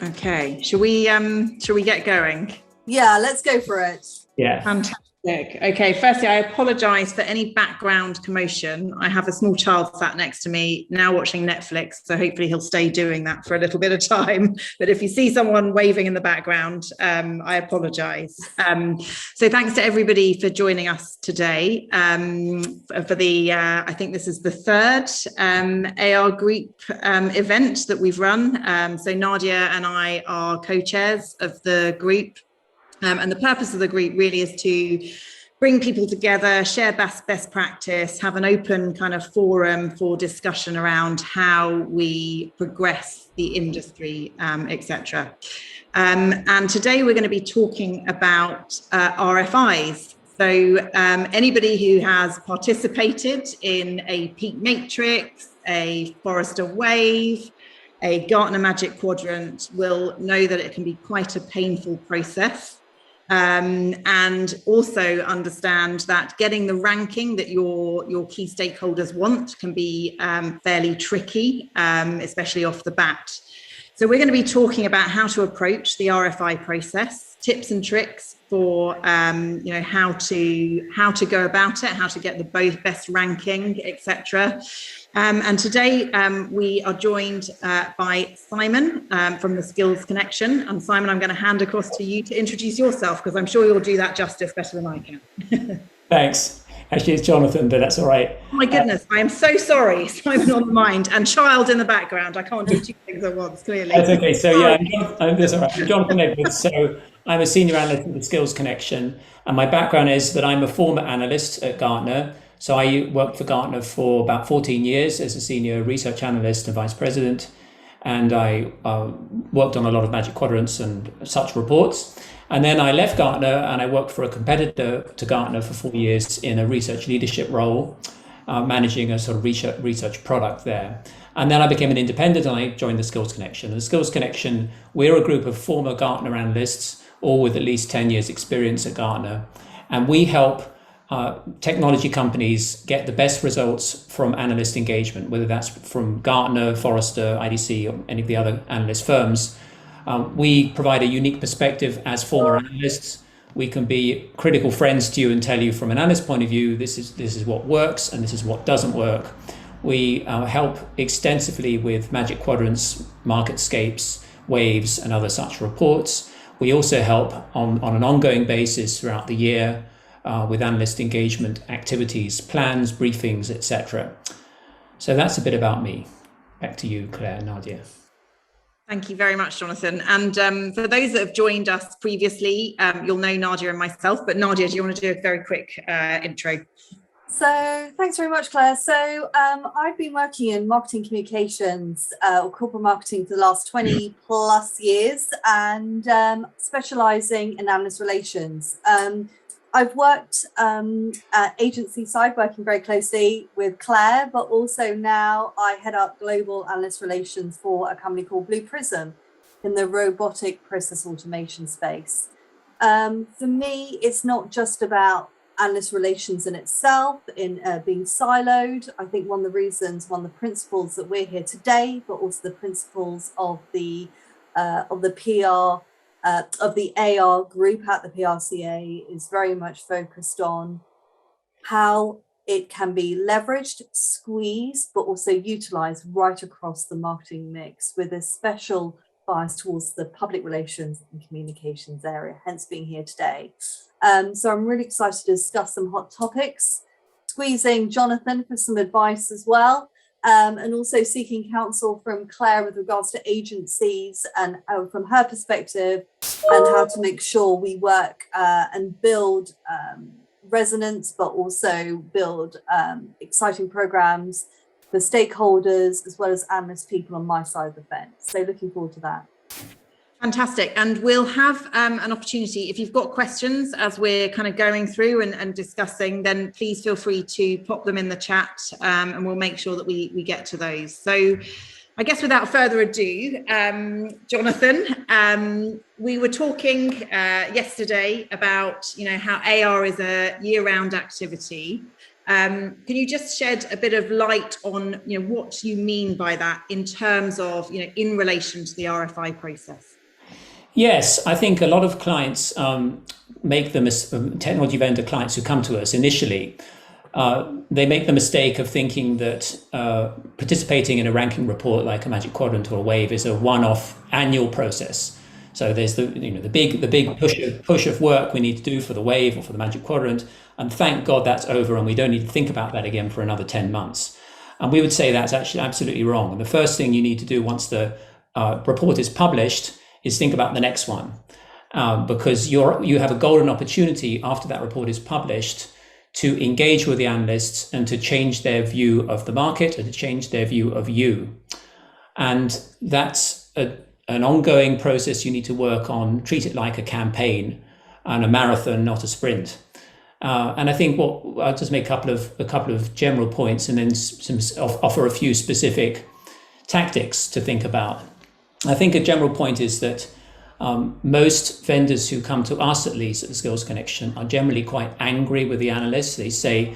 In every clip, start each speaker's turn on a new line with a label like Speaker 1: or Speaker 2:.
Speaker 1: Okay, shall we get going?
Speaker 2: Yeah, let's go for it.
Speaker 3: Yeah.
Speaker 1: Fantastic. Okay, firstly, I apologise for any background commotion. I have a small child sat next to me now watching Netflix, so hopefully he'll stay doing that for a little bit of time. But if you see someone waving in the background, I apologise. So thanks to everybody for joining us today for the, I think this is the third AR group event that we've run. So Nadia and I are co-chairs of the group. And the purpose of the group really is to bring people together, share best practice, have an open kind of forum for discussion around how we progress the industry, etc. And today we're going to be talking about RFIs. So anybody who has participated in a peak matrix, a Forrester wave, a Gartner Magic Quadrant will know that it can be quite a painful process. And also understand that getting the ranking that your key stakeholders want can be fairly tricky, especially off the bat. So we're going to be talking about how to approach the RFI process, tips and tricks for how to go about it, how to get the best ranking, etc. And today we are joined by Simon from the Skills Connection. And Simon, I'm going to hand across to you to introduce yourself, because I'm sure you'll do that justice better than I can.
Speaker 3: Thanks. Actually, it's Jonathan, but that's all right.
Speaker 1: Oh my goodness, I am so sorry. Simon on the mind and child in the background. I can't do two things at once, clearly.
Speaker 3: That's okay. So yeah, that's all right. I'm Jonathan Edwards. So I'm a senior analyst at the Skills Connection. And my background is that I'm a former analyst at Gartner. So I worked for Gartner for about 14 years as a senior research analyst and vice president. And I worked on a lot of Magic Quadrants and such reports. And then I left Gartner and I worked for a competitor to Gartner for 4 years in a research leadership role, managing a sort of research product there. And then I became an independent and I joined the Skills Connection. And the Skills Connection, we're a group of former Gartner analysts, all with at least 10 years experience at Gartner. And we help technology companies get the best results from analyst engagement, whether that's from Gartner, Forrester, IDC, or any of the other analyst firms. We provide a unique perspective as former analysts. We can be critical friends to you and tell you from an analyst point of view, this is what works and this is what doesn't work. We help extensively with Magic Quadrants, MarketScapes, Waves, and other such reports. We also help on an ongoing basis throughout the year with analyst engagement activities, plans, briefings, etc. So that's a bit about me. Back to you, Claire, Nadia.
Speaker 1: Thank you very much, Jonathan. And for those that have joined us previously, you'll know Nadia and myself, but Nadia, do you want to do a very quick intro?
Speaker 2: So thanks very much, Claire. So I've been working in marketing communications or corporate marketing for the last 20 plus years and specializing in analyst relations. I've worked at agency side, working very closely with Claire, but also now I head up global analyst relations for a company called Prism in the robotic process automation space. For me, it's not just about analyst relations in itself, in being siloed. I think one of the principles that we're here today, but also the principles of the PR, of the AR group at the PRCA is very much focused on how it can be leveraged, squeezed, but also utilized right across the marketing mix with a special bias towards the public relations and communications area, hence being here today. So I'm really excited to discuss some hot topics, squeezing Jonathan for some advice as well, and also seeking counsel from Claire with regards to agencies and from her perspective, and how to make sure we work and build resonance, but also build exciting programs for stakeholders as well as analyst people on my side of the fence. So looking forward to that.
Speaker 1: Fantastic. And we'll have an opportunity, if you've got questions as we're kind of going through and discussing, then please feel free to pop them in the chat and we'll make sure that we get to those. So I guess without further ado, Jonathan, we were talking yesterday about, how AR is a year-round activity. Can you just shed a bit of light on, what you mean by that in terms of, in relation to the RFI process?
Speaker 3: Yes, I think a lot of clients make the technology vendor clients who come to us initially, they make the mistake of thinking that participating in a ranking report like a Magic Quadrant or a Wave is a one-off annual process. So there's the big push of work we need to do for the Wave or for the Magic Quadrant, and thank God that's over, and we don't need to think about that again for another 10 months. And we would say that's actually absolutely wrong. And the first thing you need to do once the report is published is think about the next one, because you have a golden opportunity after that report is published to engage with the analysts and to change their view of the market and to change their view of you. And that's an ongoing process you need to work on. Treat it like a campaign and a marathon, not a sprint. And I think I'll just make a couple of general points and then offer a few specific tactics to think about. I think a general point is that most vendors who come to us, at least at the Skills Connection, are generally quite angry with the analysts. They say,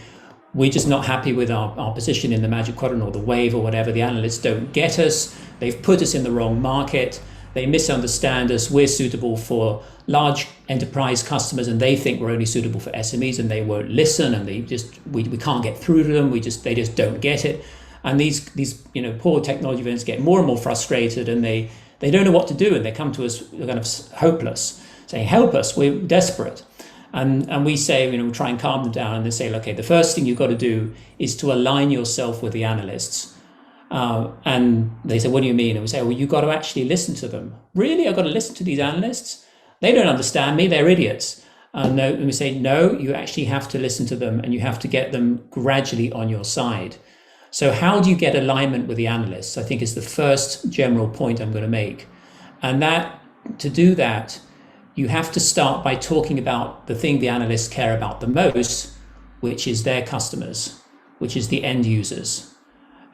Speaker 3: we're just not happy with our position in the Magic Quadrant or the Wave or whatever. The analysts don't get us. They've put us in the wrong market. They misunderstand us. We're suitable for large enterprise customers, and they think we're only suitable for SMEs, and they won't listen, and we can't get through to them. They just don't get it. And these poor technology vendors get more and more frustrated, and they don't know what to do, and they come to us kind of hopeless, saying, help us, we're desperate. And we say, we try and calm them down, and they say, okay, the first thing you've got to do is to align yourself with the analysts. And they say, what do you mean? And we say, well, you've got to actually listen to them. Really? I've got to listen to these analysts? They don't understand me, they're idiots. And we say, no, you actually have to listen to them, and you have to get them gradually on your side. So how do you get alignment with the analysts? I think is the first general point I'm going to make. And to do that, you have to start by talking about the thing the analysts care about the most, which is their customers, which is the end users.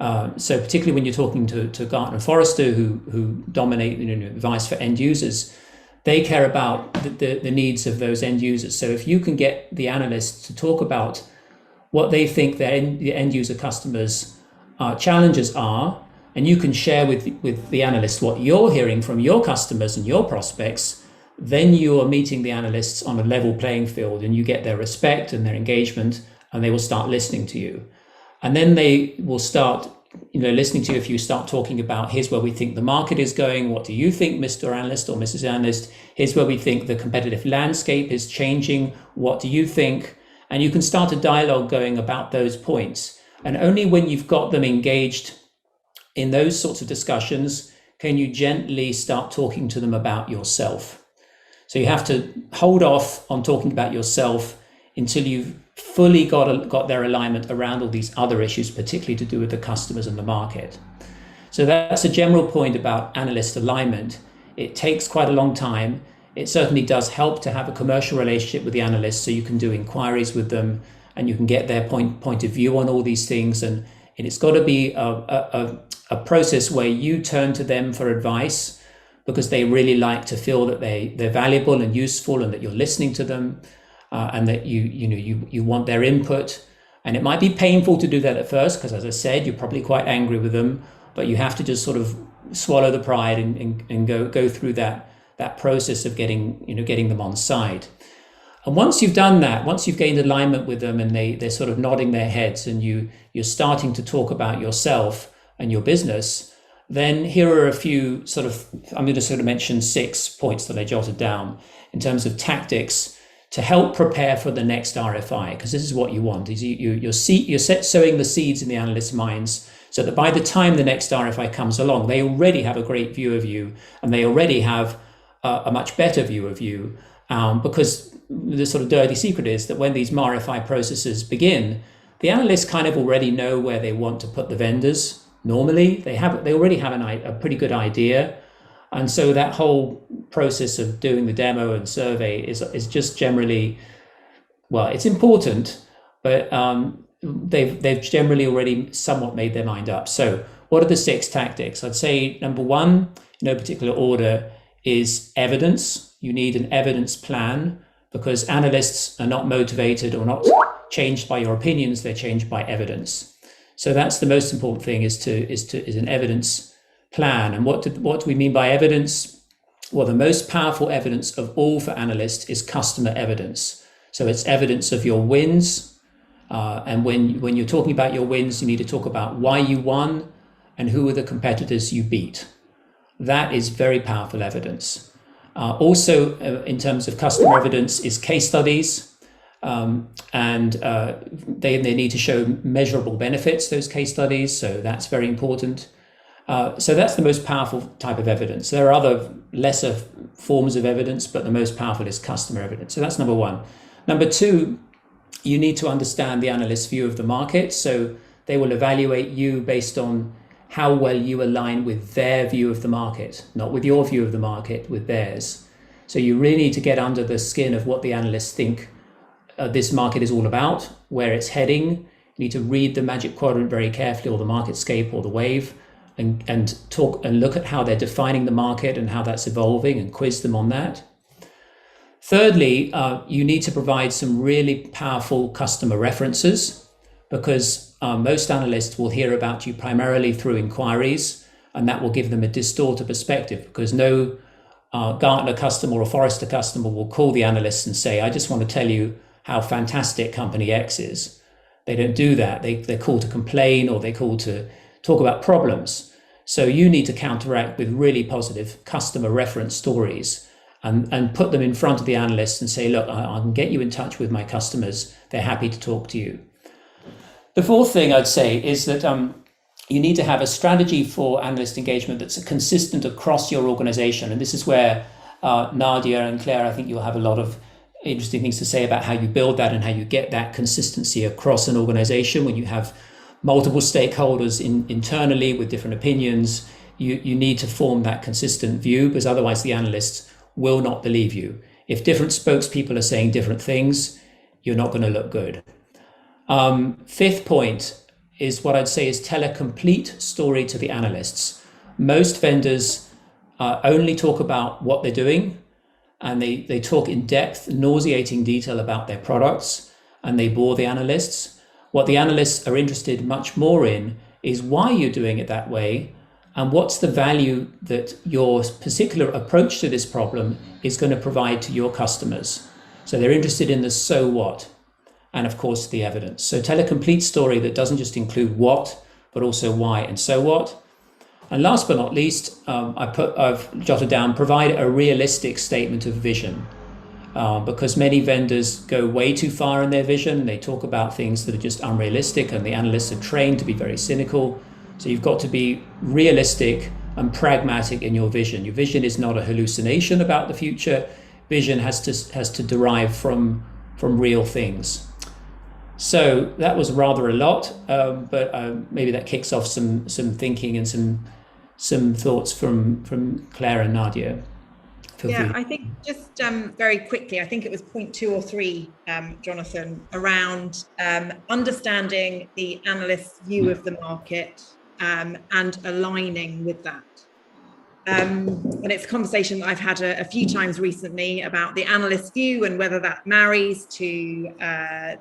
Speaker 3: So particularly when you're talking to Gartner and Forrester, who dominate advice for end users, they care about the needs of those end users. So if you can get the analysts to talk about what they think their end user customers' challenges are, and you can share with the analysts what you're hearing from your customers and your prospects, then you are meeting the analysts on a level playing field, and you get their respect and their engagement, and they will start listening to you. And then they will start listening to you if you start talking about, here's where we think the market is going. What do you think, Mr. Analyst or Mrs. Analyst? Here's where we think the competitive landscape is changing. What do you think? And you can start a dialogue going about those points. And only when you've got them engaged in those sorts of discussions can you gently start talking to them about yourself. So you have to hold off on talking about yourself until you've fully got their alignment around all these other issues, particularly to do with the customers and the market. So that's a general point about analyst alignment. It takes quite a long time. It certainly does help to have a commercial relationship with the analysts, so you can do inquiries with them and you can get their point of view on all these things. And it's got to be a process where you turn to them for advice, because they really like to feel that they're valuable and useful, and that you're listening to them, and that you want their input. And it might be painful to do that at first, because as I said, you're probably quite angry with them, but you have to just sort of swallow the pride and go through that process of getting them on side. And once you've done that, once you've gained alignment with them and they're sort of nodding their heads, and you're starting to talk about yourself and your business, then here are a few I'm going to sort of mention 6 points that I jotted down in terms of tactics to help prepare for the next RFI, because this is what you want, is you're sowing the seeds in the analysts' minds, so that by the time the next RFI comes along, they already have a great view of you, and they already have a much better view of you, because the sort of dirty secret is that when these RFI processes begin, the analysts kind of already know where they want to put the vendors. Normally, they already have a pretty good idea. And so that whole process of doing the demo and survey is just generally, well, it's important, but they've generally already somewhat made their mind up. So what are the 6 tactics? I'd say number 1, in no particular order, is evidence. You need an evidence plan, because analysts are not motivated or not changed by your opinions, they're changed by evidence. So that's the most important thing, is an evidence plan. And what do we mean by evidence? Well, the most powerful evidence of all for analysts is customer evidence. So it's evidence of your wins. And when you're talking about your wins, you need to talk about why you won and who are the competitors you beat. That is very powerful evidence. Also, in terms of customer evidence, is case studies. And they need to show measurable benefits, those case studies. So that's very important. So that's the most powerful type of evidence. There are other lesser forms of evidence, but the most powerful is customer evidence. So that's number one. Number two, you need to understand the analyst's view of the market. So they will evaluate you based on how well you align with their view of the market, not with your view of the market, with theirs. So you really need to get under the skin of what the analysts think this market is all about, where it's heading. You need to read the magic quadrant very carefully, or the marketscape, or the wave, and talk and look at how they're defining the market and how that's evolving, and quiz them on that. Thirdly, you need to provide some really powerful customer references, because most analysts will hear about you primarily through inquiries, and that will give them a distorted perspective, because no Gartner customer or Forrester customer will call the analysts and say, I just want to tell you how fantastic company X is. They don't do that. They call to complain, or they call to talk about problems. So you need to counteract with really positive customer reference stories, and put them in front of the analysts and say, look, I can get you in touch with my customers. They're happy to talk to you. The fourth thing I'd say is that you need to have a strategy for analyst engagement that's consistent across your organization. And this is where Nadia and Claire, I think you'll have a lot of interesting things to say about how you build that and how you get that consistency across an organization. When you have multiple stakeholders internally with different opinions, you need to form that consistent view, because otherwise the analysts will not believe you. If different spokespeople are saying different things, you're not going to look good. Fifth point is what I'd say is tell a complete story to the analysts. Most vendors only talk about what they're doing, and they talk in depth, nauseating detail about their products, and they bore the analysts. What the analysts are interested much more in is why you're doing it that way, and what's the value that your particular approach to this problem is going to provide to your customers. So they're interested in the so what, and of course the evidence. So tell a complete story that doesn't just include what, but also why and so what. And last but not least, I've jotted down, provide a realistic statement of vision, because many vendors go way too far in their vision. They talk about things that are just unrealistic, and the analysts are trained to be very cynical. So you've got to be realistic and pragmatic in your vision. Your vision is not a hallucination about the future. Vision has to derive from real things. So that was rather a lot, but maybe that kicks off some thinking and some thoughts from Claire and Nadia.
Speaker 1: Yeah, I think just very quickly, I think it was point 2 or 3, Jonathan, around understanding the analyst's view of the market and aligning with that. And it's a conversation that I've had a few times recently about the analyst's view and whether that marries to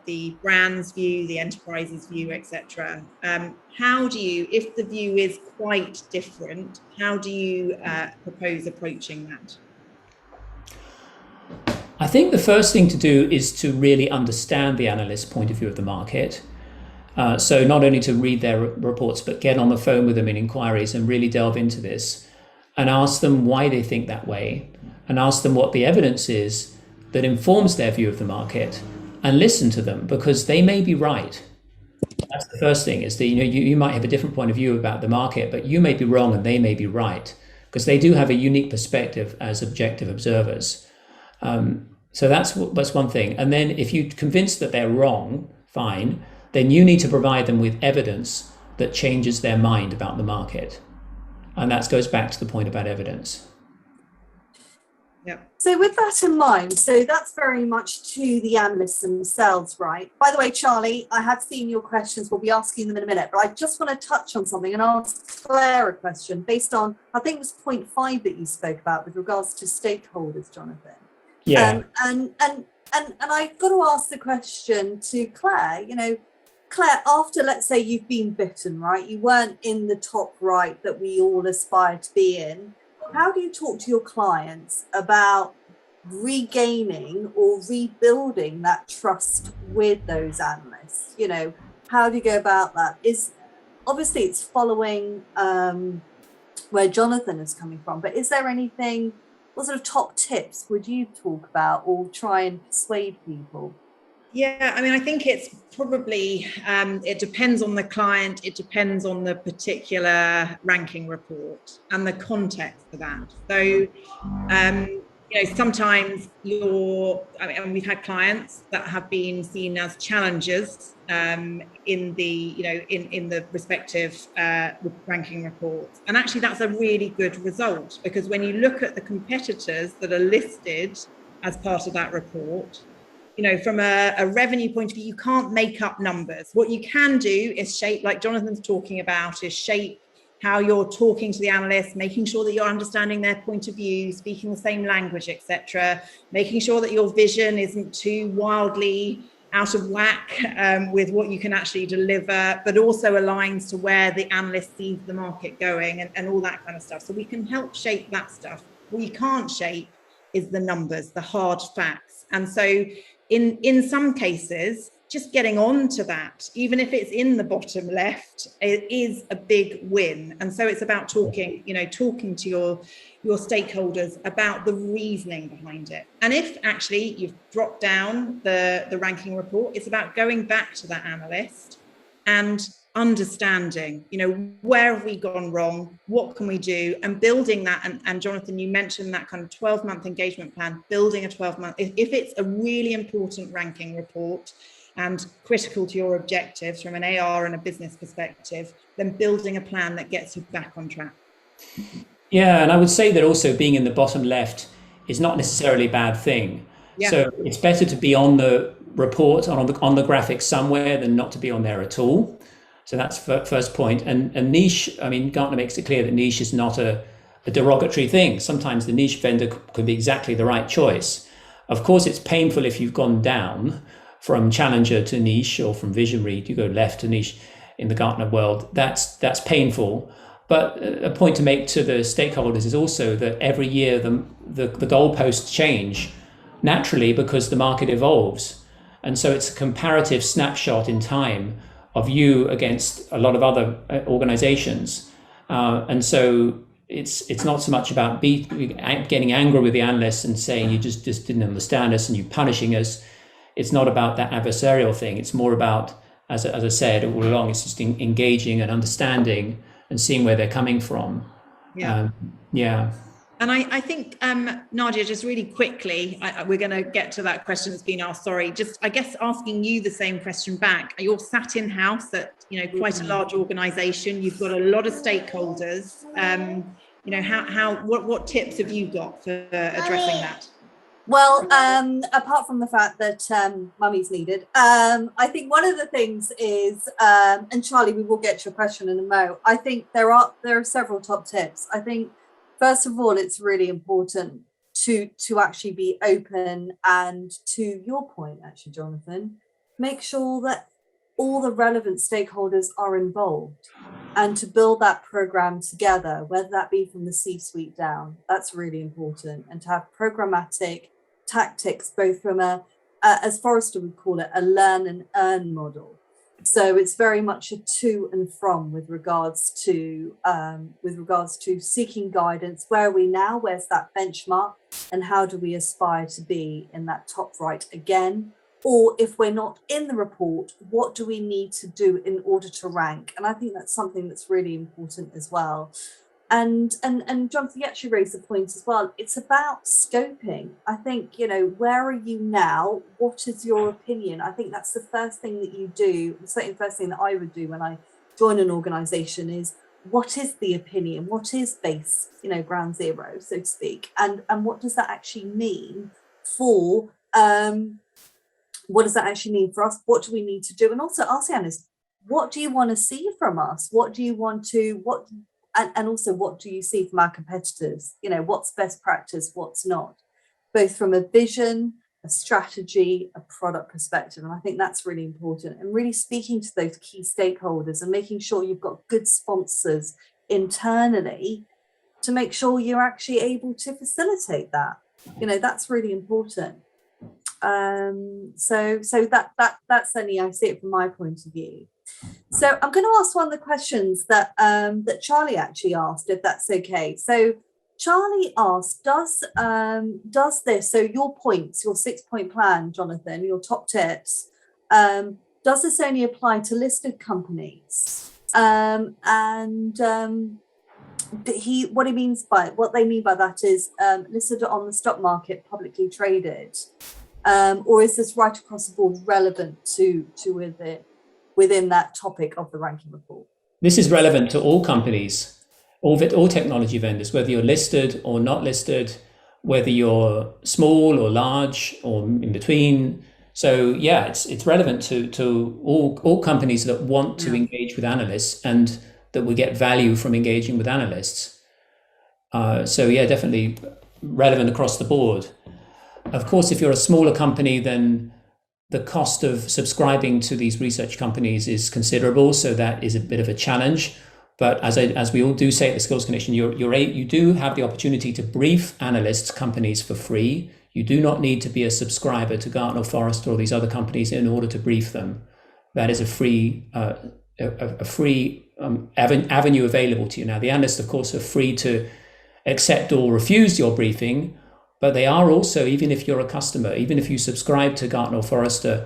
Speaker 1: the brand's view, the enterprise's view, etc. How do you, if the view is quite different, how do you propose approaching that?
Speaker 3: I think the first thing to do is to really understand the analyst's point of view of the market. So not only to read their reports, but get on the phone with them in inquiries and really delve into this and ask them why they think that way, and ask them what the evidence is that informs their view of the market, and listen to them, because they may be right. That's the first thing, is that you might have a different point of view about the market, but you may be wrong and they may be right, because they do have a unique perspective as objective observers. So that's one thing. And then if you're convinced that they're wrong, fine, then you need to provide them with evidence that changes their mind about the market. And that goes back to the point about evidence.
Speaker 1: Yeah.
Speaker 2: So with that in mind, so that's very much to the analysts themselves, right? By the way, Charlie, I have seen your questions. We'll be asking them in a minute, but I just want to touch on something and ask Claire a question based on, I think it was point 5 that you spoke about with regards to stakeholders, Jonathan.
Speaker 3: Yeah.
Speaker 2: And And I've got to ask the question to Claire, Claire, after, let's say you've been bitten, right? You weren't in the top right that we all aspire to be in. How do you talk to your clients about regaining or rebuilding that trust with those analysts? How do you go about that? Obviously it's following where Jonathan is coming from, but is there anything, what sort of top tips would you talk about or try and persuade people?
Speaker 1: Yeah, I mean, I think it's probably, it depends on the client, it depends on the particular ranking report and the context for that. So, sometimes and we've had clients that have been seen as challengers in the respective ranking reports. And actually that's a really good result, because when you look at the competitors that are listed as part of that report, from a revenue point of view, you can't make up numbers. What you can do is shape, like Jonathan's talking about, is shape how you're talking to the analysts, making sure that you're understanding their point of view, speaking the same language, etc., making sure that your vision isn't too wildly out of whack with what you can actually deliver, but also aligns to where the analyst sees the market going and all that kind of stuff. So we can help shape that stuff. What we can't shape is the numbers, the hard facts. And so in some cases, just getting on to that, even if it's in the bottom left, it is a big win. And so it's about talking to your stakeholders about the reasoning behind it. And if actually you've dropped down the ranking report, it's about going back to that analyst and understanding, where have we gone wrong? What can we do? And building that. And Jonathan, you mentioned that kind of 12-month engagement plan, building a 12-month, if it's a really important ranking report and critical to your objectives from an AR and a business perspective, then building a plan that gets you back on track.
Speaker 3: Yeah, and I would say that also being in the bottom left is not necessarily a bad thing. Yeah. So it's better to be on the report, on the graphic somewhere, than not to be on there at all. So that's first point. And niche, I mean, Gartner makes it clear that niche is not a derogatory thing. Sometimes the niche vendor could be exactly the right choice. Of course, it's painful if you've gone down from challenger to niche, or from visionary, you go left to niche in the Gartner world. That's painful. But a point to make to the stakeholders is also that every year the goalposts change naturally, because the market evolves. And so it's a comparative snapshot in time of you against a lot of other organizations. And so it's not so much about getting angry with the analysts and saying you just didn't understand us and you punishing us. It's not about that adversarial thing. It's more about, as I said all along, it's just engaging and understanding and seeing where they're coming from.
Speaker 1: Yeah. And I think, Nadia, just really quickly, we're going to get to that question that's been asked. Sorry, just I guess asking you the same question back. You're sat in house at quite a large organisation. You've got a lot of stakeholders. What tips have you got for addressing that?
Speaker 2: Well, apart from the fact that mummy's needed, I think one of the things is, and Charlie, we will get to your question in a mo. I think there are several top tips. I think, first of all, it's really important to actually be open, and to your point, actually, Jonathan, make sure that all the relevant stakeholders are involved, and to build that program together, whether that be from the C-suite down. That's really important, and to have programmatic tactics, both from as Forrester would call it, a learn and earn model. So it's very much a to and from with regards to seeking guidance. Where are we now? Where's that benchmark? And how do we aspire to be in that top right again? Or if we're not in the report, what do we need to do in order to rank? And I think that's something that's really important as well. And Jonathan, you actually raised the point as well. It's about scoping. I think, where are you now? What is your opinion? I think that's the first thing that you do. Certainly the first thing that I would do when I join an organization is, what is the opinion? What is base, ground zero, so to speak? And what does that actually mean for, what does that actually mean for us? What do we need to do? And also ask the analyst, what do you want to see from us? What do you want to, and also, what do you see from our competitors? What's best practice, what's not, both from a vision, a strategy, a product perspective. And I think that's really important. And really speaking to those key stakeholders and making sure you've got good sponsors internally to make sure you're actually able to facilitate that. That's really important. So that's certainly, I see it from my point of view. So I'm going to ask one of the questions that that Charlie actually asked, if that's okay. So Charlie asked, does this, so your points, your 6-point plan, Jonathan, your top tips, does this only apply to listed companies? What they mean by that is listed on the stock market, publicly traded, or is this right across the board relevant to within that topic of the ranking report?
Speaker 3: This is relevant to all companies, all technology vendors, whether you're listed or not listed, whether you're small or large or in between. So yeah, it's relevant to all companies that want to engage with analysts and that will get value from engaging with analysts. So yeah, definitely relevant across the board. Of course, if you're a smaller company, then the cost of subscribing to these research companies is considerable. So that is a bit of a challenge. But as we all do say at the Skills Connection, you do have the opportunity to brief analysts companies for free. You do not need to be a subscriber to Gartner, Forrester, or these other companies in order to brief them. That is a free avenue available to you. Now, the analysts, of course, are free to accept or refuse your briefing, but they are also, even if you're a customer, even if you subscribe to Gartner or Forrester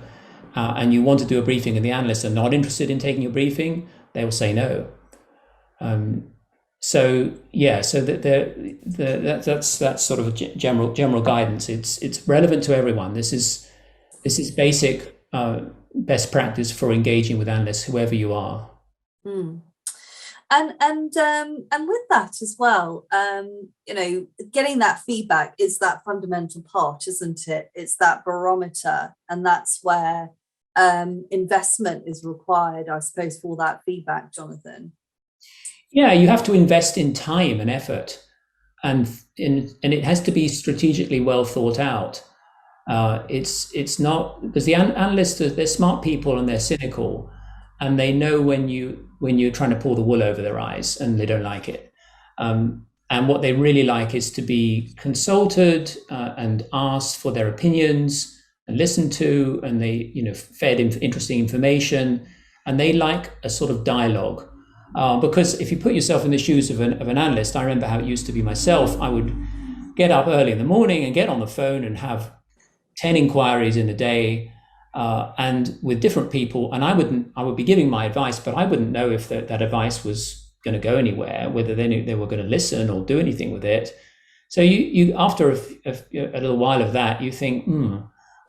Speaker 3: and you want to do a briefing and the analysts are not interested in taking your briefing, they will say no. So that's sort of a general guidance. It's relevant to everyone. This is basic best practice for engaging with analysts, whoever you are.
Speaker 2: Mm. And with that as well, getting that feedback is that fundamental part, isn't it? It's that barometer, and that's where investment is required, I suppose, for that feedback, Jonathan.
Speaker 3: Yeah, you have to invest in time and effort, and it has to be strategically well thought out. It's not, because the analysts, they're smart people and they're cynical, and they know when you're trying to pull the wool over their eyes, and they don't like it. And what they really like is to be consulted and asked for their opinions and listened to, and they fed interesting information, and they like a sort of dialogue. Because if you put yourself in the shoes of an analyst, I remember how it used to be myself. I would get up early in the morning and get on the phone and have 10 inquiries in a day, and with different people. And I would be giving my advice, but I wouldn't know if that advice was going to go anywhere, whether they were going to listen or do anything with it. So you after a little while of that, you think,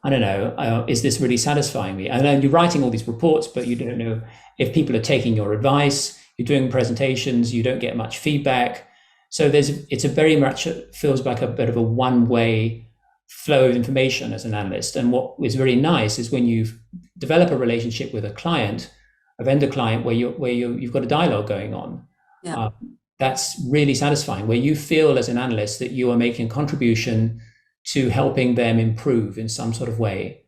Speaker 3: I don't know, is this really satisfying me? And then you're writing all these reports, but you don't know if people are taking your advice. You're doing presentations, you don't get much feedback. So it's a very much, it feels like a bit of a one-way flow of information as an analyst. And what is very nice is when you develop a relationship with a client, a vendor client, where you've got a dialogue going on. Yeah. That's really satisfying, where you feel as an analyst that you are making a contribution to helping them improve in some sort of way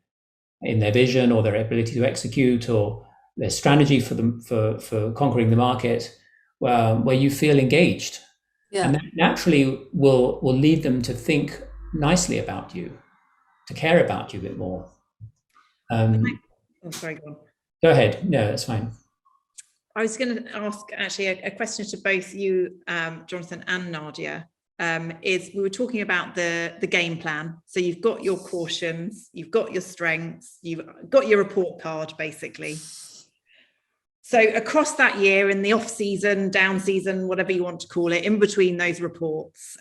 Speaker 3: in their vision or their ability to execute or their strategy for conquering the market, where you feel engaged. Yeah. And that naturally will lead them to think nicely about you, to care about you a bit more.
Speaker 1: Sorry, go on.
Speaker 3: Go ahead. No, that's fine.
Speaker 1: I was going to ask actually a question to both you, Jonathan and Nadia. Is we were talking about the game plan. So you've got your cautions, you've got your strengths, you've got your report card, basically. So across that year, in the off season, down season, whatever you want to call it, in between those reports,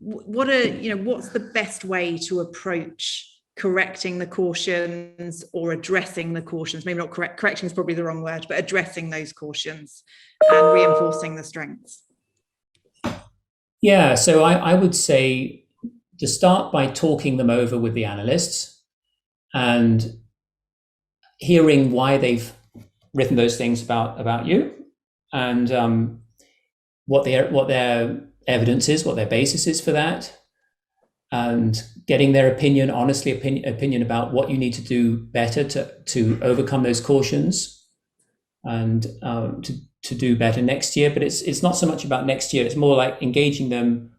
Speaker 1: what's the best way to approach correcting the cautions or addressing the cautions? Maybe not correcting is probably the wrong word, but addressing those cautions and reinforcing the strengths.
Speaker 3: Yeah, so I would say to start by talking them over with the analysts and hearing why they've written those things about you, and what their evidence is, what their basis is for that, and getting their opinion, opinion about what you need to do better to overcome those cautions and to do better next year. But it's not so much about next year. It's more like engaging them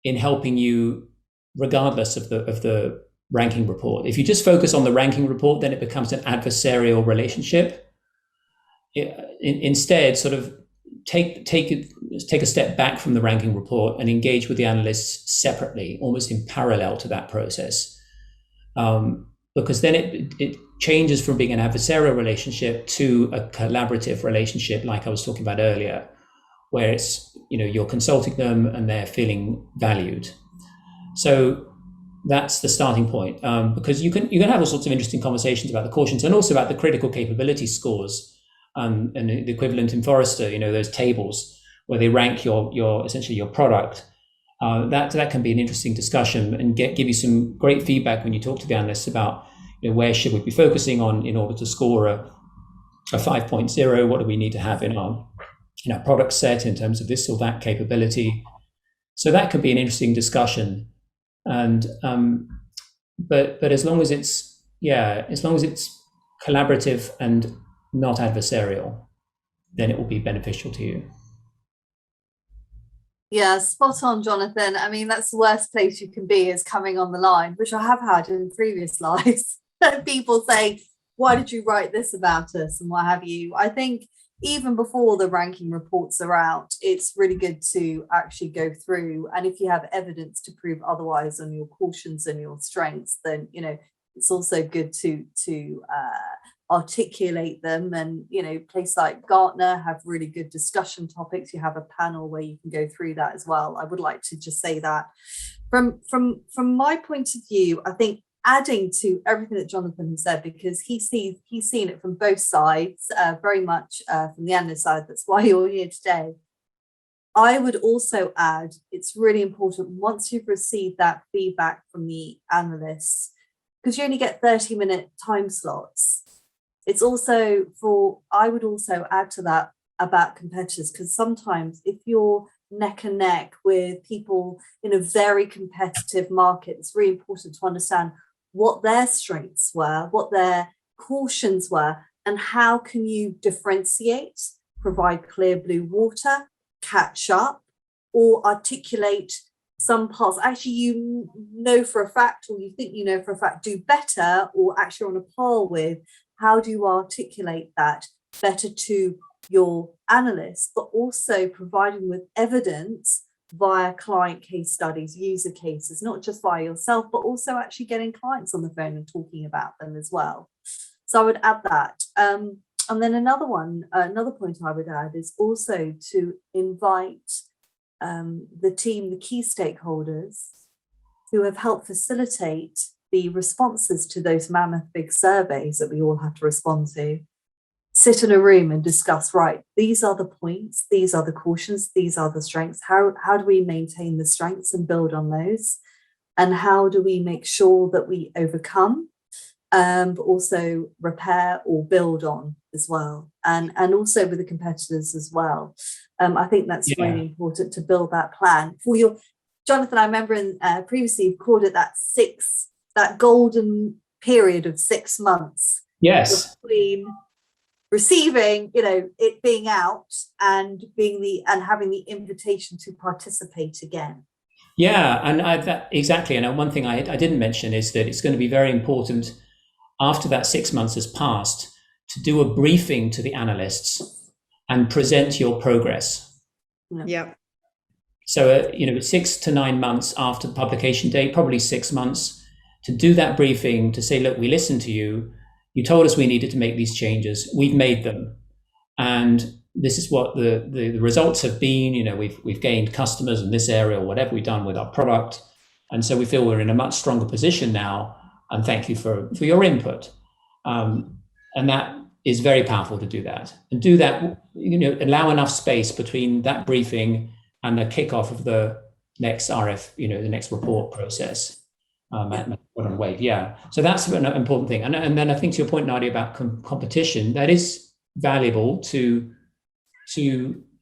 Speaker 3: in helping you regardless of the ranking report. If you just focus on the ranking report, then it becomes an adversarial relationship. Instead, sort of take a step back from the ranking report and engage with the analysts separately, almost in parallel to that process, because then it changes from being an adversarial relationship to a collaborative relationship, like I was talking about earlier, where it's, you're consulting them and they're feeling valued. So that's the starting point, because you can have all sorts of interesting conversations about the cautions and also about the critical capability scores. And the equivalent in Forrester, those tables where they rank your essentially your product. That can be an interesting discussion and give you some great feedback when you talk to the analysts about where should we be focusing on in order to score a 5.0. What do we need to have in our product set in terms of this or that capability? So that could be an interesting discussion. And but as long as it's collaborative and not adversarial, then it will be beneficial to you.
Speaker 2: Yeah, spot on, Jonathan. I mean, that's the worst place you can be, is coming on the line, which I have had in previous lives. People say, why did you write this about us and what have you? I think even before the ranking reports are out, it's really good to actually go through, and if you have evidence to prove otherwise on your cautions and your strengths, then it's also good to articulate them. And places like Gartner have really good discussion topics. You have a panel where you can go through that as well. I would like to just say that from my point of view, I think adding to everything that Jonathan has said, because he's seen it from both sides, very much from the analyst side, that's why you're here today. I would also add, it's really important once you've received that feedback from the analysts, because you only get 30-minute time slots. It's also I would also add to that about competitors, because sometimes if you're neck and neck with people in a very competitive market, it's really important to understand what their strengths were, what their cautions were, and how can you differentiate, provide clear blue water, catch up, or articulate some parts actually for a fact, or you think for a fact, do better, or actually on a par with. How do you articulate that better to your analysts, but also providing with evidence via client case studies, user cases, not just via yourself, but also actually getting clients on the phone and talking about them as well. So I would add that. And then another point I would add is also to invite the team, the key stakeholders who have helped facilitate the responses to those mammoth big surveys that we all have to respond to, sit in a room and discuss, right, these are the points, these are the cautions, these are the strengths. How do we maintain the strengths and build on those? And how do we make sure that we overcome, but also repair or build on as well? And also with the competitors as well. I think that's really important to build that plan. For your, Jonathan, I remember previously you called it that golden period of 6 months.
Speaker 3: Yes.
Speaker 2: Between receiving, it being out and having the invitation to participate again.
Speaker 3: Yeah, and exactly. And one thing I didn't mention is that it's going to be very important after that 6 months has passed to do a briefing to the analysts and present your progress.
Speaker 1: Yeah.
Speaker 3: So 6 to 9 months after the publication date, probably 6 months, to do that briefing, to say, look, we listened to you. You told us we needed to make these changes. We've made them. And this is what the results have been. We've gained customers in this area, or whatever we've done with our product. And so we feel we're in a much stronger position now. And thank you for your input. And that is very powerful to do that. And do that, allow enough space between that briefing and the kickoff of the next the next report process. Wave. Yeah. So that's an important thing. And then I think to your point, Nadia, about competition, that is valuable to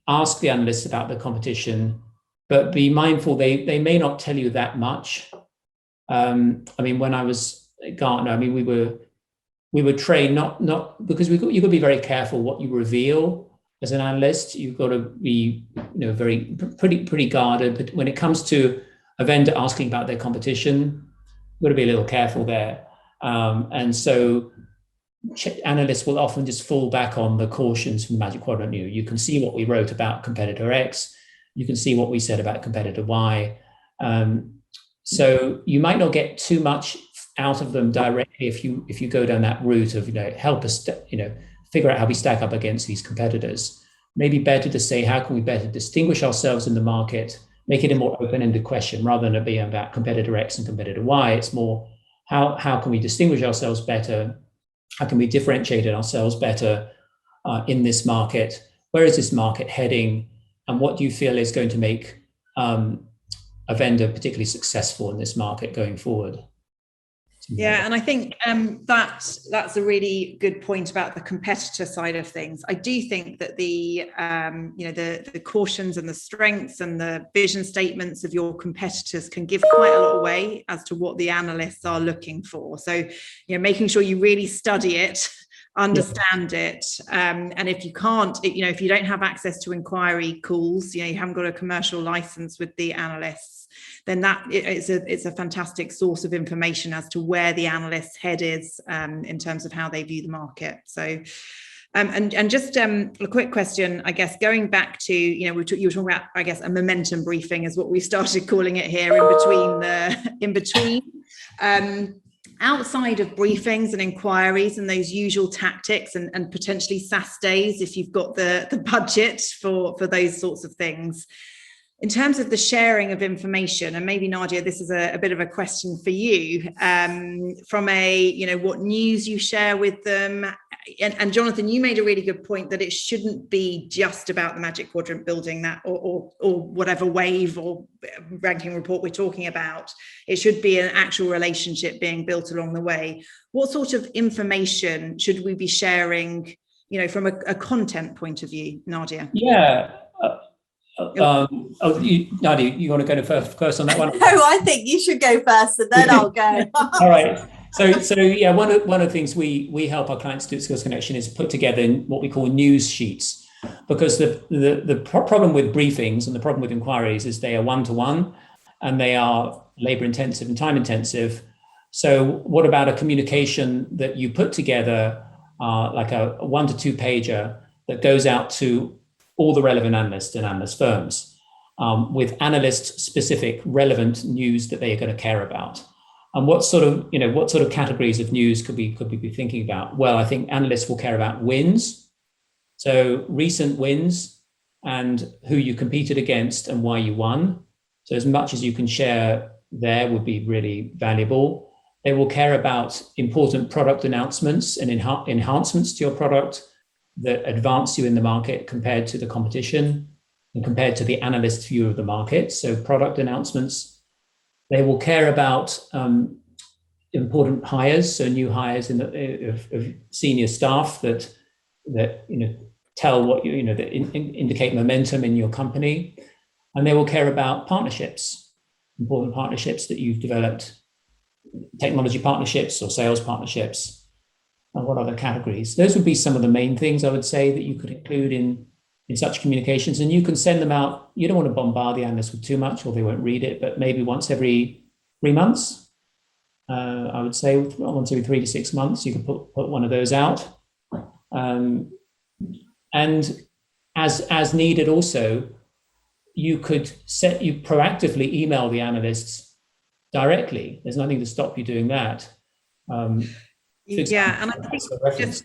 Speaker 3: ask the analysts about the competition, but be mindful they may not tell you that much. I mean, when I was at Gartner, I mean, we were trained not because you've got to be very careful what you reveal as an analyst. You've got to be, very pretty guarded. But when it comes to a vendor asking about their competition, you've got to be a little careful there. And so analysts will often just fall back on the cautions from the Magic Quadrant. You can see what we wrote about competitor X. You can see what we said about competitor Y. So you might not get too much out of them directly if you go down that route of help us figure out how we stack up against these competitors. Maybe better to say, how can we better distinguish ourselves in the market, make it a more open-ended question rather than it being about competitor X and competitor Y. It's more how can we distinguish ourselves better? How can we differentiate ourselves better in this market? Where is this market heading? And what do you feel is going to make a vendor particularly successful in this market going forward?
Speaker 1: Yeah, and I think that's a really good point about the competitor side of things. I do think that the cautions and the strengths and the vision statements of your competitors can give quite a lot away as to what the analysts are looking for. So, making sure you really study it, understand it, and if you can't, if you don't have access to inquiry calls, you haven't got a commercial license with the analysts, then it's a fantastic source of information as to where the analyst's head is in terms of how they view the market. So, and just a quick question, I guess, going back to, you were talking about, I guess, a momentum briefing is what we started calling it here, in between. Outside of briefings and inquiries and those usual tactics and potentially SAS days, if you've got the budget for those sorts of things, in terms of the sharing of information, and maybe Nadia, this is a bit of a question for you, from what news you share with them. And Jonathan, you made a really good point that it shouldn't be just about the Magic Quadrant building that or whatever wave or ranking report we're talking about. It should be an actual relationship being built along the way. What sort of information should we be sharing, from a content point of view, Nadia?
Speaker 3: Yeah. Nadia, you want to go first on that one?
Speaker 2: No, I think you should go first, and then I'll go.
Speaker 3: All right. So yeah, one of the things we help our clients do at Skills Connection is put together what we call news sheets, because the problem with briefings and the problem with inquiries is they are one-to-one and they are labor intensive and time intensive. So what about a communication that you put together, like a 1 to 2 pager that goes out to all the relevant analysts and analyst firms, with analyst specific relevant news that they are going to care about? And what sort of categories of news could we be thinking about? Well, I think analysts will care about wins, so recent wins and who you competed against and why you won. So as much as you can share there would be really valuable. They will care about important product announcements and enhancements to your product that advance you in the market compared to the competition and compared to the analyst view of the market. So product announcements. They will care about important hires, so new hires of senior staff that tell what that indicate momentum in your company, and they will care about partnerships, important partnerships that you've developed, technology partnerships or sales partnerships. And what other categories? Those would be some of the main things I would say that you could include in such communications. And you can send them out. You don't want to bombard the analysts with too much or they won't read it, but maybe once every 3 months. I would say once every 3 to 6 months, you could put one of those out. And as needed also, you could proactively email the analysts directly. There's nothing to stop you doing that.
Speaker 1: Yeah, and I think just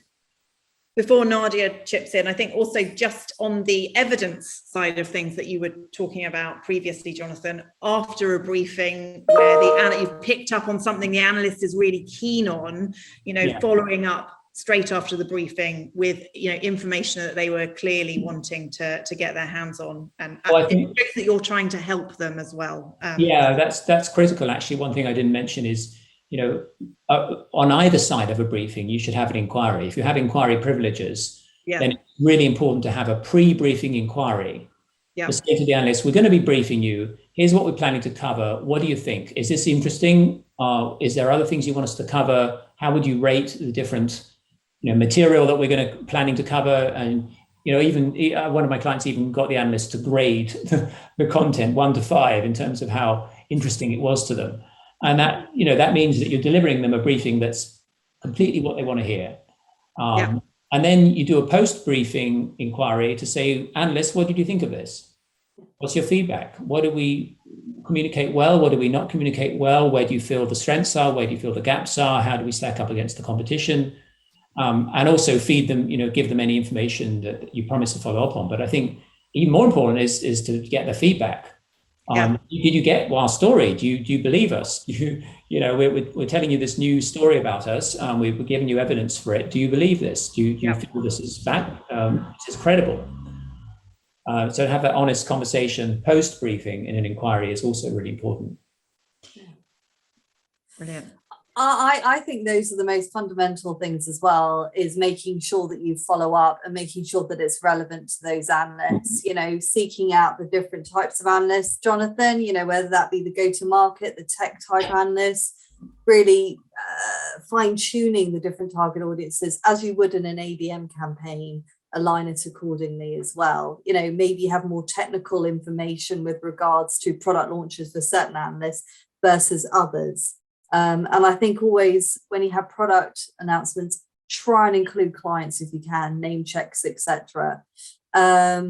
Speaker 1: before Nadia chips in, I think also just on the evidence side of things that you were talking about previously, Jonathan, after a briefing where you've picked up on something the analyst is really keen on, following up straight after the briefing with information that they were clearly wanting to get their hands on, and I think that you're trying to help them as well.
Speaker 3: That's critical. Actually, one thing I didn't mention is, on either side of a briefing, you should have an inquiry. If you have inquiry privileges, then it's really important to have a pre-briefing inquiry. To say to the analyst, we're going to be briefing you. Here's what we're planning to cover. What do you think? Is this interesting? Is there other things you want us to cover? How would you rate the different material that we're planning to cover? And even one of my clients even got the analysts to grade the content 1 to 5 in terms of how interesting it was to them. And that that means that you're delivering them a briefing that's completely what they want to hear. And then you do a post-briefing inquiry to say, analysts, what did you think of this? What's your feedback? What do we communicate well? What do we not communicate well? Where do you feel the strengths are? Where do you feel the gaps are? How do we stack up against the competition? And also feed them, give them any information that you promise to follow up on. But I think even more important is to get the feedback. Did you get our story? Do you believe us? We're telling you this new story about us. We're giving you evidence for it. Do you believe this? Do you feel this is fact? This is credible? So to have that honest conversation post-briefing in an inquiry is also really important.
Speaker 1: Brilliant.
Speaker 2: I think those are the most fundamental things as well, is making sure that you follow up and making sure that it's relevant to those analysts, seeking out the different types of analysts, Jonathan, whether that be the go-to-market, the tech type analysts, really fine-tuning the different target audiences as you would in an ABM campaign, align it accordingly as well. Maybe have more technical information with regards to product launches for certain analysts versus others. And I think always when you have product announcements, try and include clients if you can, name checks, etc. I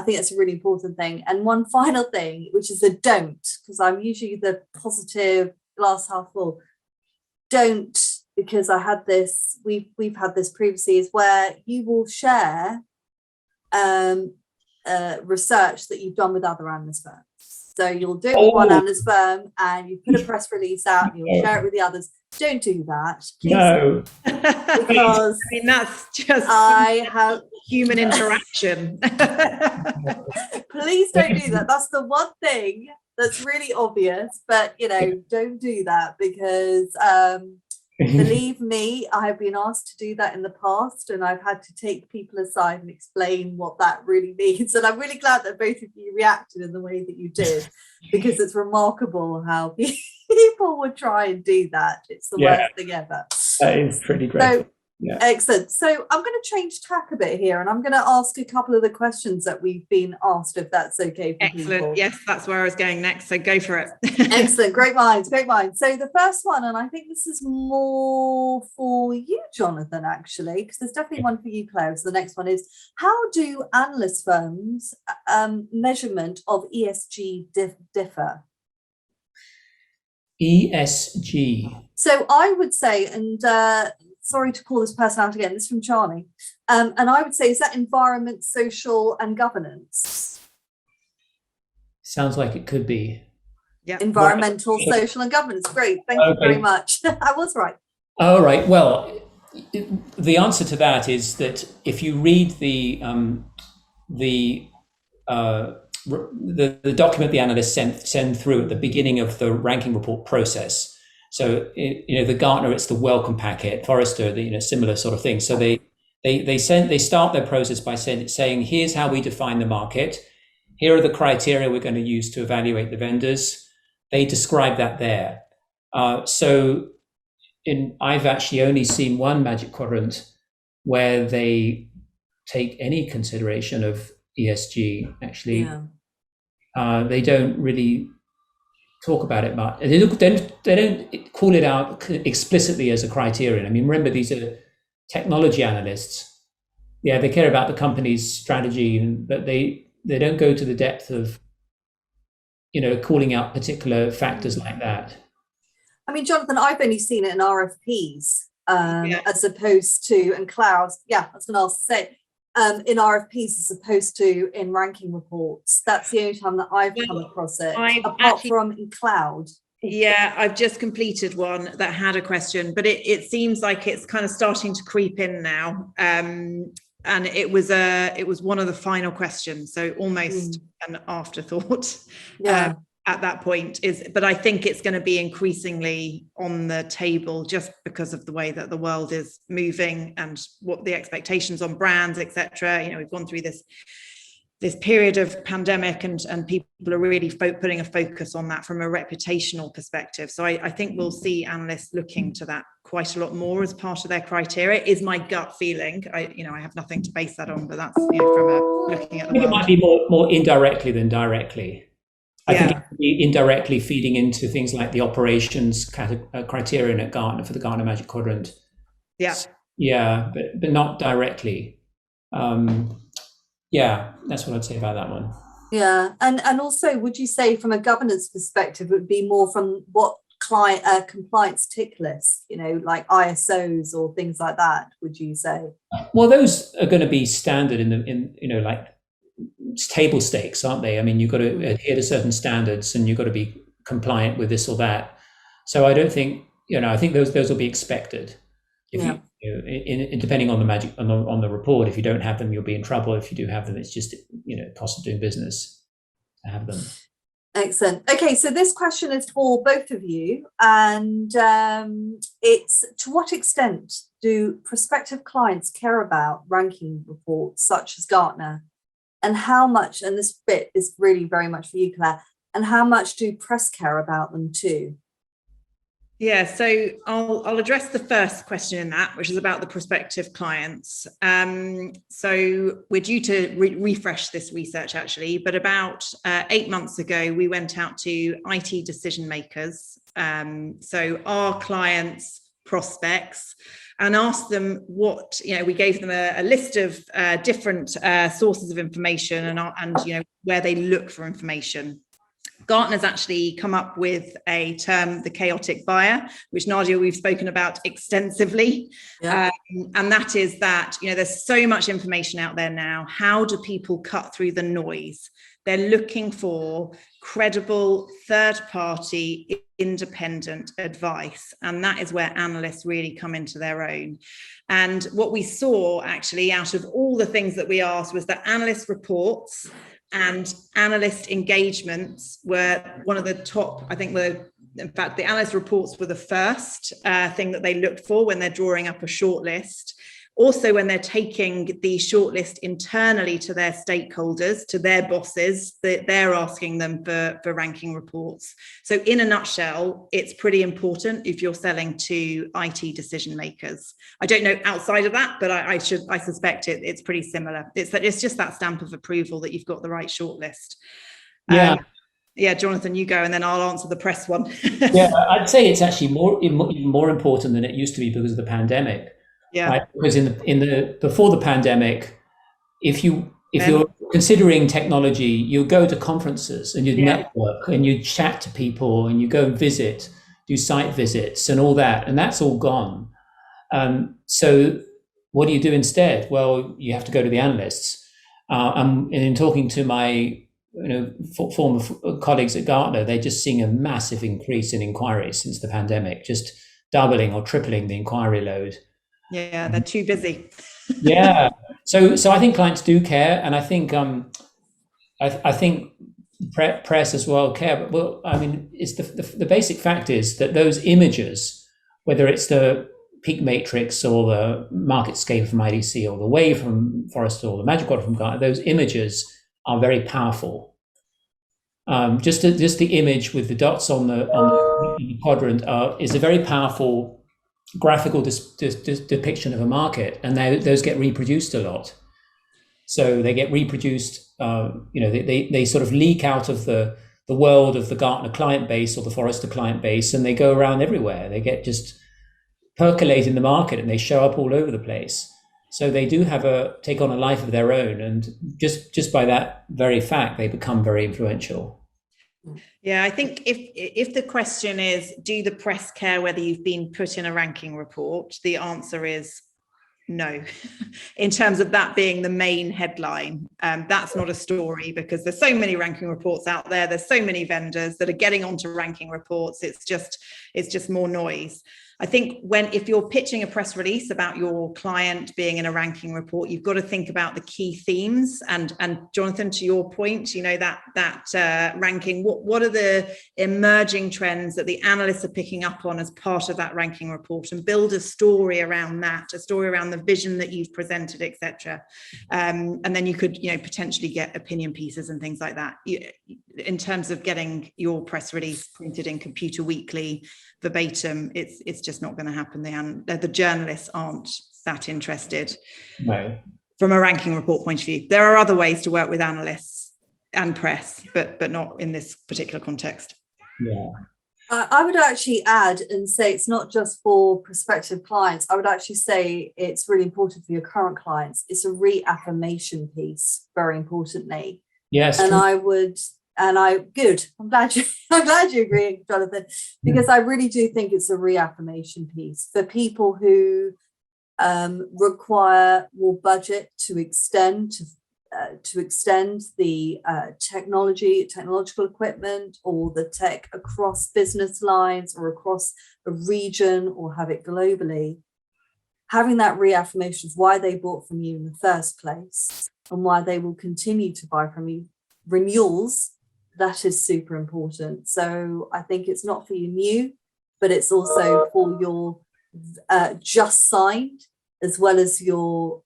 Speaker 2: think that's a really important thing. And one final thing, which is a don't, because I'm usually the positive glass half full. Don't, because I had this, we've had this previously, is where you will share research that you've done with other analyst firms. So you'll do it with one analyst firm and you put a press release out and you'll share it with the others. Don't do that. Please.
Speaker 3: No.
Speaker 2: Because
Speaker 1: that's just human interaction.
Speaker 2: Please don't do that. That's the one thing that's really obvious, but don't do that, because believe me, I have been asked to do that in the past, and I've had to take people aside and explain what that really means. And I'm really glad that both of you reacted in the way that you did, because it's remarkable how people would try and do that. It's the worst thing ever.
Speaker 3: That is pretty great.
Speaker 2: So, excellent. So I'm going to change tack a bit here, and I'm going to ask a couple of the questions that we've been asked, if that's okay for people.
Speaker 1: Yes, that's where I was going next, so go for it.
Speaker 2: Excellent. Great minds. So the first one, and I think this is more for you, Jonathan, actually, because there's definitely one for you, Claire. So the next one is, how do analyst firms measurement of ESG differ?
Speaker 3: ESG.
Speaker 2: So I would say, and sorry to call this person out again, this is from Charlie. And I would say, is that environment, social and governance?
Speaker 3: Sounds like it could be.
Speaker 1: Yeah.
Speaker 2: Environmental, social and governance. Great. Thank you very much. I was right.
Speaker 3: All right. Well, the answer to that is that if you read the document the analysts send through at the beginning of the ranking report process, so the Gartner, it's the welcome packet, Forrester, the similar sort of thing. So they start their process by saying, here's how we define the market. Here are the criteria we're going to use to evaluate the vendors. They describe that there. So I've actually only seen one Magic Quadrant where they take any consideration of ESG. Actually, they don't really talk about it much. They don't call it out explicitly as a criterion. I mean, remember, these are technology analysts. Yeah, they care about the company's strategy, but they don't go to the depth of calling out particular factors like that.
Speaker 2: I mean, Jonathan, I've only seen it in RFPs as opposed to, and clouds. Yeah, I was going to ask to say, in RFPs as opposed to in ranking reports. That's the only time that I've come across it, apart from in cloud.
Speaker 1: Yeah, I've just completed one that had a question, but it seems like it's kind of starting to creep in now. And it was one of the final questions, so almost an afterthought. At that point but I think it's going to be increasingly on the table, just because of the way that the world is moving and what the expectations on brands, etc. We've gone through this this period of pandemic, and people are really putting a focus on that from a reputational perspective. So I think we'll see analysts looking to that quite a lot more as part of their criteria, is my gut feeling. I have nothing to base that on, but that's from looking at the world.
Speaker 3: It might be more indirectly than directly. I think it could be indirectly feeding into things like the operations criterion at Gartner for the Gartner Magic Quadrant. Yeah, but not directly. Yeah, that's what I'd say about that one.
Speaker 2: Yeah, and also, would you say from a governance perspective, it would be more from what client compliance tick lists, like ISOs or things like that? Would you say?
Speaker 3: Well, those are going to be standard in like table stakes, aren't they? I mean, you've got to adhere to certain standards, and you've got to be compliant with this or that. So I don't think I think those will be expected. If depending on the magic on the report, if you don't have them, you'll be in trouble. If you do have them, it's just cost of doing business to have them.
Speaker 2: Excellent. Okay, so this question is for both of you, and it's, to what extent do prospective clients care about ranking reports such as Gartner, and how much? And this bit is really very much for you, Claire. And how much do press care about them too?
Speaker 1: Yeah, so I'll address the first question in that, which is about the prospective clients. So we're due to refresh this research actually, but about 8 months ago, we went out to IT decision makers, so our clients, prospects, and asked them what, we gave them a list of different sources of information and where they look for information. Gartner's actually come up with a term, the chaotic buyer, which, Nadia, we've spoken about extensively.
Speaker 2: Yeah.
Speaker 1: And that is that, there's so much information out there now. How do people cut through the noise? They're looking for credible, third-party, independent advice. And that is where analysts really come into their own. And what we saw, actually, out of all the things that we asked, was that analyst reports and analyst engagements were one of the top. I think in fact, the analyst reports were the first thing that they looked for when they're drawing up a shortlist. Also, when they're taking the shortlist internally to their stakeholders, to their bosses, they're asking them for ranking reports. So in a nutshell, it's pretty important if you're selling to IT decision makers. I don't know outside of that, but I suspect it's pretty similar. It's just that stamp of approval that you've got the right shortlist. Yeah, Jonathan, you go, and then I'll answer the press one.
Speaker 3: Yeah, I'd say it's actually more important than it used to be because of the pandemic.
Speaker 1: Yeah.
Speaker 3: Right? Because before the pandemic, if you're considering technology, you go to conferences and you network and you chat to people and you go and do site visits and all that, and that's all gone. So what do you do instead? Well, you have to go to the analysts. And in talking to my former colleagues at Gartner, they're just seeing a massive increase in inquiries since the pandemic, just doubling or tripling the inquiry load.
Speaker 1: Yeah, they're too busy.
Speaker 3: Yeah. So I think clients do care, and I think I think press as well care. But well, I mean, it's the basic fact is that those images, whether it's the peak matrix or the market scale from IDC or the wave from Forrester or the Magic Quadrant from Gartner, those images are very powerful. Just the image with the dots on the quadrant is a very powerful graphical depiction of a market, and those get reproduced a lot. So they get reproduced, they sort of leak out of the world of the Gartner client base or the Forrester client base, and they go around everywhere. They get just percolate in the market, and they show up all over the place. So they do take on a life of their own, and just by that very fact, they become very influential.
Speaker 1: Yeah, I think if the question is, do the press care whether you've been put in a ranking report? The answer is no. In terms of that being the main headline, that's not a story, because there's so many ranking reports out there. There's so many vendors that are getting onto ranking reports. It's just more noise. I think if you're pitching a press release about your client being in a ranking report, you've got to think about the key themes. And Jonathan, to your point, that ranking, what are the emerging trends that the analysts are picking up on as part of that ranking report, and build a story around that, a story around the vision that you've presented, etc. And then you could, potentially get opinion pieces and things like that. In terms of getting your press release printed in Computer Weekly verbatim, it's just not going to happen. The journalists aren't that interested.
Speaker 3: No.
Speaker 1: From a ranking report point of view. There are other ways to work with analysts and press, but not in this particular context.
Speaker 3: Yeah.
Speaker 2: I would actually add and say it's not just for prospective clients. I would actually say it's really important for your current clients. It's a reaffirmation piece, very importantly.
Speaker 3: Yes.
Speaker 2: And good. I'm glad you agree, Jonathan, because I really do think it's a reaffirmation piece for people who require more budget to extend the technological equipment, or the tech across business lines or across a region, or have it globally. Having that reaffirmation of why they bought from you in the first place and why they will continue to buy from you, renewals, that is super important. So I think it's not for you new, but it's also for your just signed, as well as your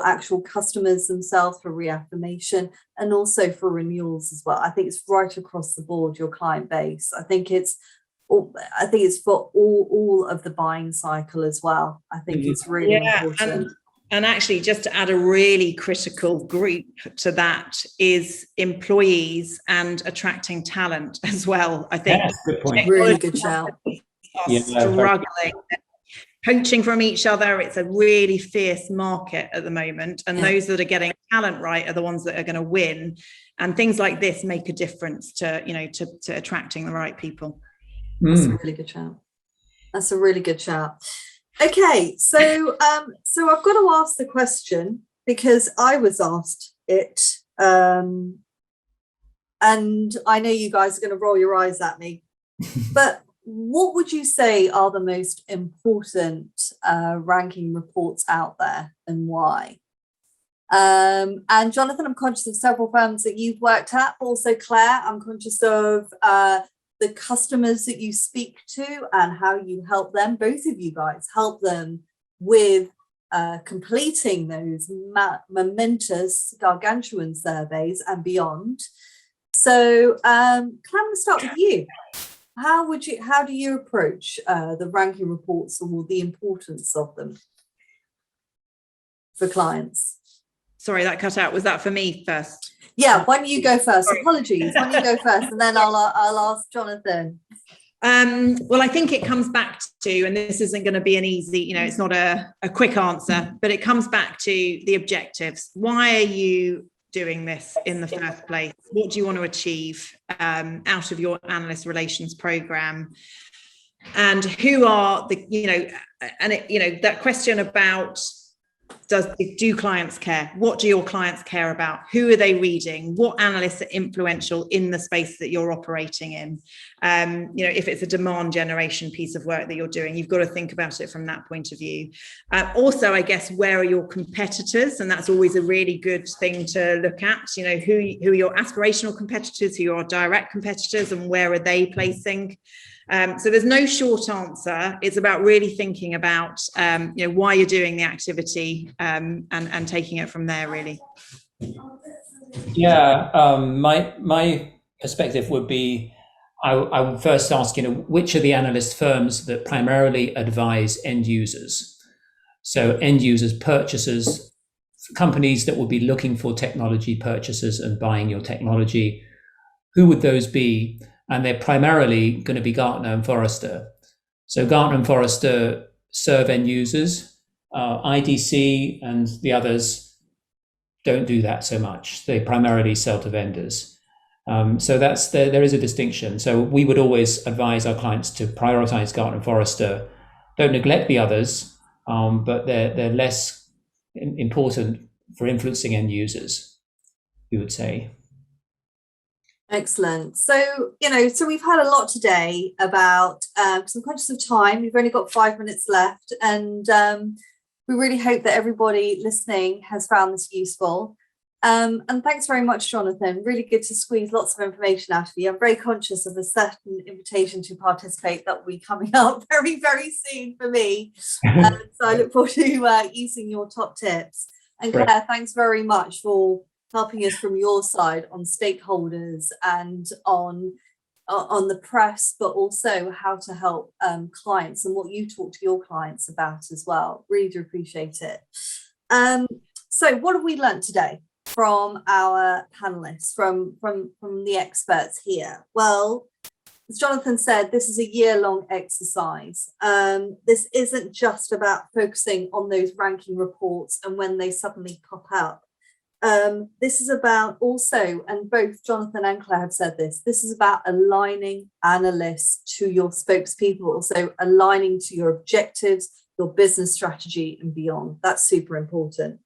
Speaker 2: actual customers themselves for reaffirmation, and also for renewals as well. I think it's right across the board, your client base. I think it's for all of the buying cycle as well. I think it's really important.
Speaker 1: And actually, just to add a really critical group to that is employees and attracting talent as well. I think
Speaker 3: good point.
Speaker 2: Really good shout.
Speaker 1: Struggling, poaching from each other. It's a really fierce market at the moment, and those that are getting talent right are the ones that are going to win. And things like this make a difference to attracting the right people.
Speaker 2: That's a really good shout. That's a really good shout. Okay, so I've got to ask the question, because I was asked it, and I know you guys are going to roll your eyes at me, but what would you say are the most important ranking reports out there, and why? And Jonathan, I'm conscious of several firms that you've worked at, but also Claire, I'm conscious of the customers that you speak to and how you help them. Both of you guys help them with completing those momentous gargantuan surveys and beyond. So Claire, I'm going to start with you. How do you approach the ranking reports, or the importance of them for clients?
Speaker 1: Sorry, that cut out. Was that for me first?
Speaker 2: Yeah, why don't you go first? Apologies. Why don't you go first, and then I'll ask Jonathan.
Speaker 1: Well, I think it comes back to, and this isn't going to be an easy, it's not a quick answer, but it comes back to the objectives. Why are you doing this in the first place? What do you want to achieve out of your analyst relations program? And who are that question about, do clients care? What do your clients care about? Who are they reading? What analysts are influential in the space that you're operating in? If it's a demand generation piece of work that you're doing, you've got to think about it from that point of view. Also, I guess, where are your competitors? And that's always a really good thing to look at. Who are your aspirational competitors, who are your direct competitors, and where are they placing? So there's no short answer. It's about really thinking about why you're doing the activity, and taking it from there, really.
Speaker 3: Yeah, my perspective would be, I would first ask, which are the analyst firms that primarily advise end users? So end users, purchasers, companies that will be looking for technology purchases and buying your technology. Who would those be? And they're primarily going to be Gartner and Forrester. So Gartner and Forrester serve end users. IDC and the others don't do that so much. They primarily sell to vendors. So there is a distinction. So we would always advise our clients to prioritize Gartner and Forrester. Don't neglect the others, but they're less important for influencing end users, we would say.
Speaker 2: Excellent. So, so we've had a lot today about, because I'm conscious of time, we've only got 5 minutes left, and we really hope that everybody listening has found this useful. And thanks very much, Jonathan. Really good to squeeze lots of information out of you. I'm very conscious of a certain invitation to participate that will be coming up very, very soon for me. So I look forward to using your top tips. And Claire, thanks very much for helping us from your side on stakeholders and on the press, but also how to help clients and what you talk to your clients about as well. Really do appreciate it. So what have we learned today from our panelists, from the experts here? Well, as Jonathan said, this is a year-long exercise. This isn't just about focusing on those ranking reports and when they suddenly pop up. This is about also, and both Jonathan and Claire have said this is about aligning analysts to your spokespeople, also aligning to your objectives, your business strategy and beyond. That's super important.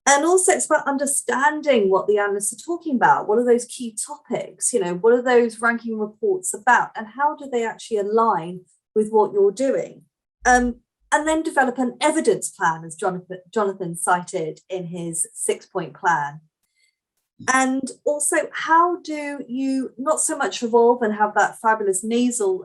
Speaker 2: And also it's about understanding what the analysts are talking about. What are those key topics? What are those ranking reports about? And how do they actually align with what you're doing? And then develop an evidence plan, as Jonathan cited in his 6-point plan. And also, how do you not so much evolve and have that fabulous navel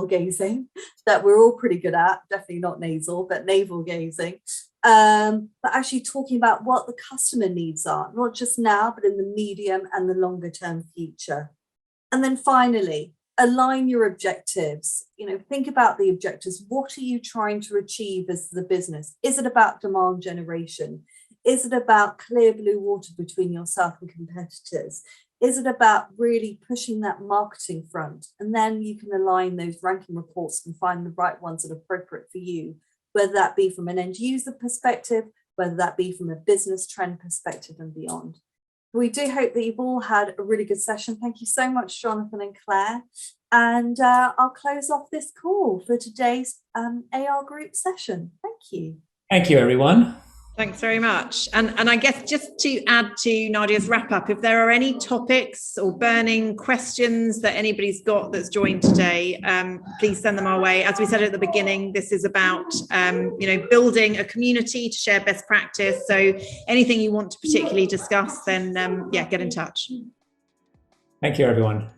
Speaker 2: gazing that we're all pretty good at, definitely not nasal, but navel gazing, but actually talking about what the customer needs are, not just now, but in the medium and the longer term future. And then finally, align your objectives. Think about the objectives. What are you trying to achieve as the business? Is it about demand generation? Is it about clear blue water between yourself and competitors? Is it about really pushing that marketing front? And then you can align those ranking reports and find the right ones that are appropriate for you, whether that be from an end user perspective, whether that be from a business trend perspective and beyond. We do hope that you've all had a really good session. Thank you so much, Jonathan and Claire. And I'll close off this call for today's AR group session. Thank you.
Speaker 3: Thank you, everyone.
Speaker 1: Thanks very much. And I guess just to add to Nadia's wrap up, if there are any topics or burning questions that anybody's got that's joined today, please send them our way. As we said at the beginning, this is about building a community to share best practice. So anything you want to particularly discuss, then get in touch.
Speaker 3: Thank you, everyone.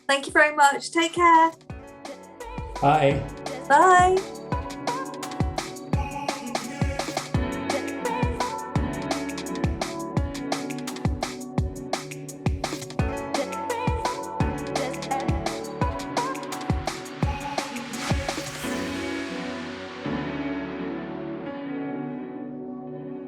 Speaker 2: Thank you very much. Take care.
Speaker 3: Bye.
Speaker 2: Bye.